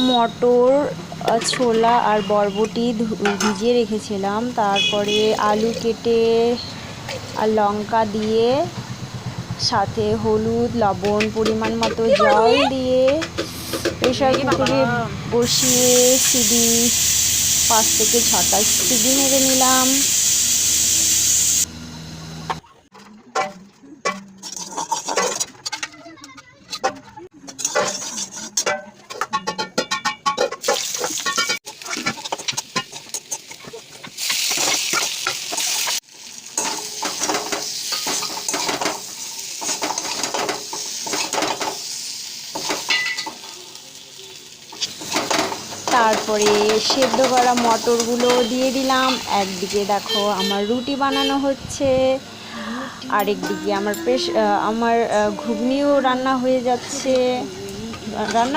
মটর, ছোলা আর বরবটি ভিজিয়ে রেখেছিলাম। তারপরে আলু কেটে আর লঙ্কা দিয়ে, সাথে হলুদ, লবণ, পরিমাণ মতো জল দিয়ে প্রেসার কুকারে বসিয়ে 5 থেকে 6টা সিটি মেরে নিলাম। তারপরে সেদ্ধ করা মটরগুলো দিয়ে দিলাম। একদিকে দেখো আমার রুটি বানানো হচ্ছে, আরেকদিকে আমার ঘুগনিও রান্না হয়ে যাচ্ছে। রান্না